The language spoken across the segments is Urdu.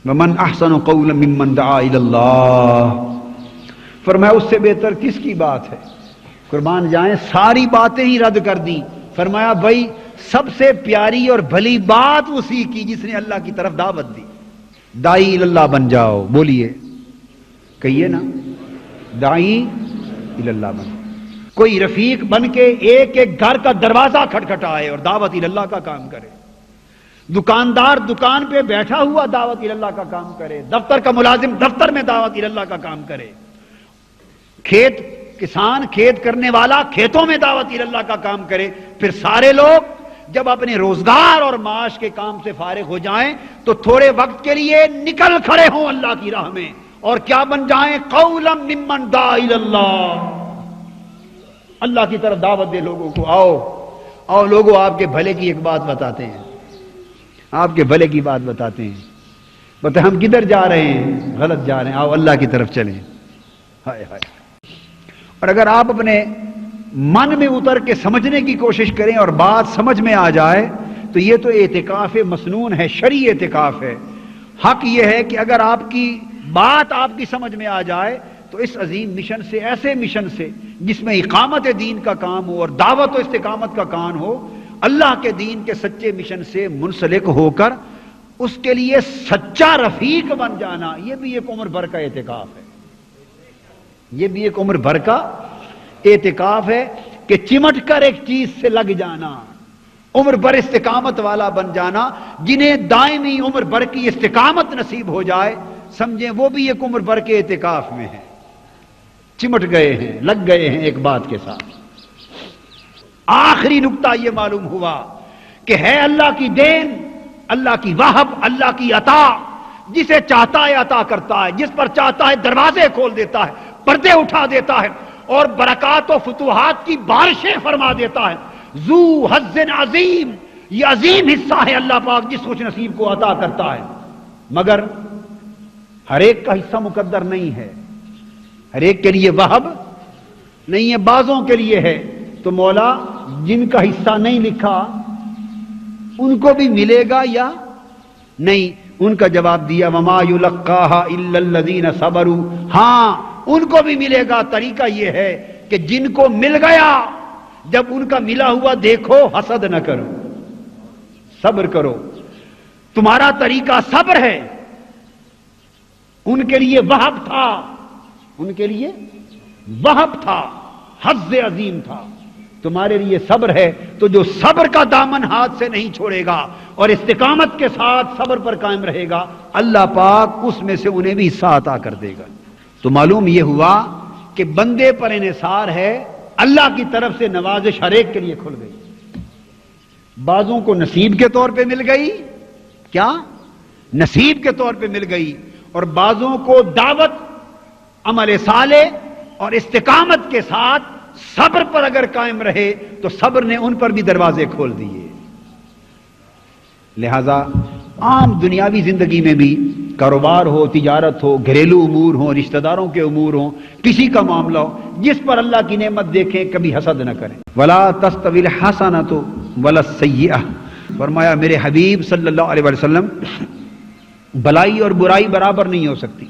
ومن احسن قولا ممن دعا الی اللہ، فرمایا اس سے بہتر کس کی بات ہے؟ قربان جائیں ساری باتیں ہی رد کر دی، فرمایا بھائی سب سے پیاری اور بھلی بات اسی کی جس نے اللہ کی طرف دعوت دی۔ داعی الی اللہ بن جاؤ، بولیے کہیے نا، داعی الی اللہ بن، کوئی رفیق بن کے ایک ایک گھر کا دروازہ کھٹکھٹائے اور دعوت الی اللہ کا کام کرے، دکاندار دکان پہ بیٹھا ہوا دعوت الی اللہ کا کام کرے، دفتر کا ملازم دفتر میں دعوت الی اللہ کا کام کرے، کسان کھیت کرنے والا کھیتوں میں دعوت الی اللہ کا کام کرے، پھر سارے لوگ جب اپنے روزگار اور معاش کے کام سے فارغ ہو جائیں تو تھوڑے وقت کے لیے نکل کھڑے ہوں اللہ کی راہ میں، اور کیا بن جائیں؟ قولا ممن دعا الی اللہ، اللہ کی طرف دعوت دے لوگوں کو، آؤ لوگوں آپ کے بھلے کی ایک بات بتاتے ہیں، آپ کے بھلے کی بات بتاتے ہیں، بتائیں ہم کدھر جا رہے ہیں؟ غلط جا رہے ہیں، آؤ اللہ کی طرف چلیں۔ ہائے ہائے، اور اگر آپ اپنے من میں اتر کے سمجھنے کی کوشش کریں اور بات سمجھ میں آ جائے تو یہ تو اعتکاف مسنون ہے، شرعی اعتکاف ہے۔ حق یہ ہے کہ اگر آپ کی بات آپ کی سمجھ میں آ جائے تو اس عظیم مشن سے، ایسے مشن سے جس میں اقامت دین کا کام ہو اور دعوت و استقامت کا کام ہو، اللہ کے دین کے سچے مشن سے منسلک ہو کر اس کے لیے سچا رفیق بن جانا، یہ بھی ایک عمر بھر کا اعتکاف ہے، یہ بھی ایک عمر بھر کا اعتکاف ہے کہ چمٹ کر ایک چیز سے لگ جانا، عمر بھر استقامت والا بن جانا۔ جنہیں دائمی عمر بھر کی استقامت نصیب ہو جائے سمجھیں وہ بھی ایک عمر بھر کے اعتکاف میں ہے، چمٹ گئے ہیں، لگ گئے ہیں ایک بات کے ساتھ۔ آخری نقطہ یہ معلوم ہوا کہ ہے اللہ کی دین، اللہ کی وہب، اللہ کی عطا، جسے چاہتا ہے عطا کرتا ہے، جس پر چاہتا ہے دروازے کھول دیتا ہے، پردے اٹھا دیتا ہے اور برکات و فتوحات کی بارشیں فرما دیتا ہے۔ ذو حظ عظیم، یہ عظیم حصہ ہے اللہ پاک جس خوش نصیب کو عطا کرتا ہے، مگر ہر ایک کا حصہ مقدر نہیں ہے، ہر ایک کے لیے وہب نہیں ہے، بعضوں کے لیے ہے۔ تو مولا جن کا حصہ نہیں لکھا ان کو بھی ملے گا یا نہیں؟ ان کا جواب دیا وما یلقاها الا الذین صبروا، ہاں ان کو بھی ملے گا۔ طریقہ یہ ہے کہ جن کو مل گیا جب ان کا ملا ہوا دیکھو حسد نہ کرو، صبر کرو، تمہارا طریقہ صبر ہے۔ ان کے لیے وہب تھا، ان کے لیے وہب تھا، حظ عظیم تھا، تمہارے لیے صبر ہے۔ تو جو صبر کا دامن ہاتھ سے نہیں چھوڑے گا اور استقامت کے ساتھ صبر پر قائم رہے گا، اللہ پاک اس میں سے انہیں بھی حصہ عطا کر دے گا۔ تو معلوم یہ ہوا کہ بندے پر انحصار ہے، اللہ کی طرف سے نوازش ہر ایک کے لیے کھل گئی، بعضوں کو نصیب کے طور پہ مل گئی، کیا نصیب کے طور پہ مل گئی، اور بعضوں کو دعوت، عمل صالح اور استقامت کے ساتھ صبر پر اگر قائم رہے تو صبر نے ان پر بھی دروازے کھول دیے۔ لہذا عام دنیاوی زندگی میں بھی کاروبار ہو، تجارت ہو، گھریلو امور ہوں، رشتہ داروں کے امور ہوں، کسی کا معاملہ ہو، جس پر اللہ کی نعمت دیکھیں کبھی حسد نہ کریں۔ ولا تستوی الحسنۃ ولا السیئۃ، فرمایا میرے حبیب صلی اللہ علیہ وسلم بھلائی اور برائی برابر نہیں ہو سکتی،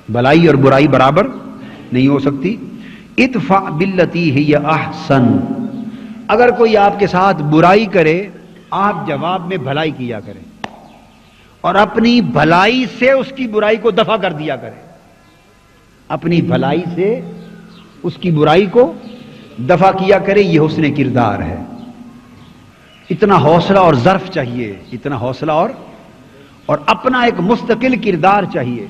بھلائی اور برائی برابر نہیں ہو سکتی۔ ادفع باللتی ہی احسن، اگر کوئی آپ کے ساتھ برائی کرے آپ جواب میں بھلائی کیا کریں اور اپنی بھلائی سے اس کی برائی کو دفع کر دیا کریں، اپنی بھلائی سے اس کی برائی کو دفع کیا کرے، یہ حسن کردار ہے۔ اتنا حوصلہ اور ظرف چاہیے، اتنا حوصلہ اور اپنا ایک مستقل کردار چاہیے۔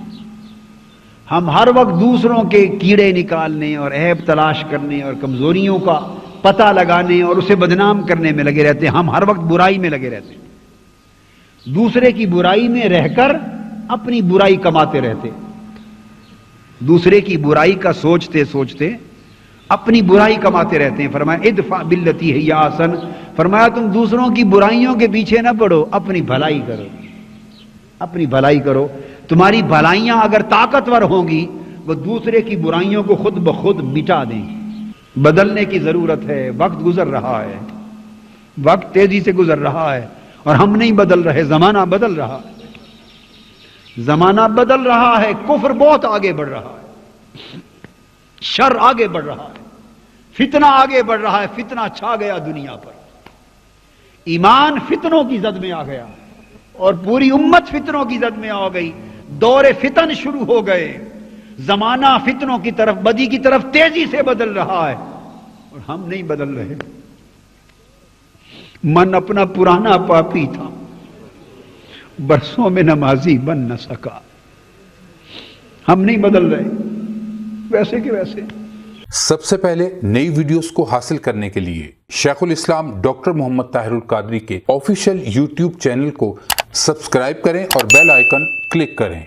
ہم ہر وقت دوسروں کے کیڑے نکالنے اور عیب تلاش کرنے اور کمزوریوں کا پتہ لگانے اور اسے بدنام کرنے میں لگے رہتے ہیں، ہم ہر وقت برائی میں لگے رہتے ہیں، دوسرے کی برائی میں رہ کر اپنی برائی کماتے رہتے، دوسرے کی برائی کا سوچتے سوچتے اپنی برائی کماتے رہتے ہیں۔ فرمایا ادفع باللتی ہی احسن، فرمایا تم دوسروں کی برائیوں کے پیچھے نہ پڑو، اپنی بھلائی کرو، اپنی بھلائی کرو۔ تمہاری بھلائیاں اگر طاقتور ہوں گی وہ دوسرے کی برائیوں کو خود بخود مٹا دیں گی۔ بدلنے کی ضرورت ہے، وقت گزر رہا ہے، وقت تیزی سے گزر رہا ہے اور ہم نہیں بدل رہے، زمانہ بدل رہا ہے۔ زمانہ بدل رہا ہے، کفر بہت آگے بڑھ رہا ہے، شر آگے بڑھ رہا ہے، فتنہ آگے بڑھ رہا ہے، فتنہ چھا گیا دنیا پر، ایمان فتنوں کی زد میں آ گیا اور پوری امت فتنوں کی زد میں آ گئی، دور فتن شروع ہو گئے، زمانہ فتنوں کی طرف، بدی کی طرف تیزی سے بدل رہا ہے اور ہم نہیں بدل رہے۔ من اپنا پرانا پاپی تھا، برسوں میں نمازی بن نہ سکا، ہم نہیں بدل رہے ویسے کہ ویسے۔ سب سے پہلے نئی ویڈیوز کو حاصل کرنے کے لیے شیخ الاسلام ڈاکٹر محمد طاہر القادری کے آفیشیل یوٹیوب چینل کو سبسکرائب کریں اور بیل آئیکن کلک کریں۔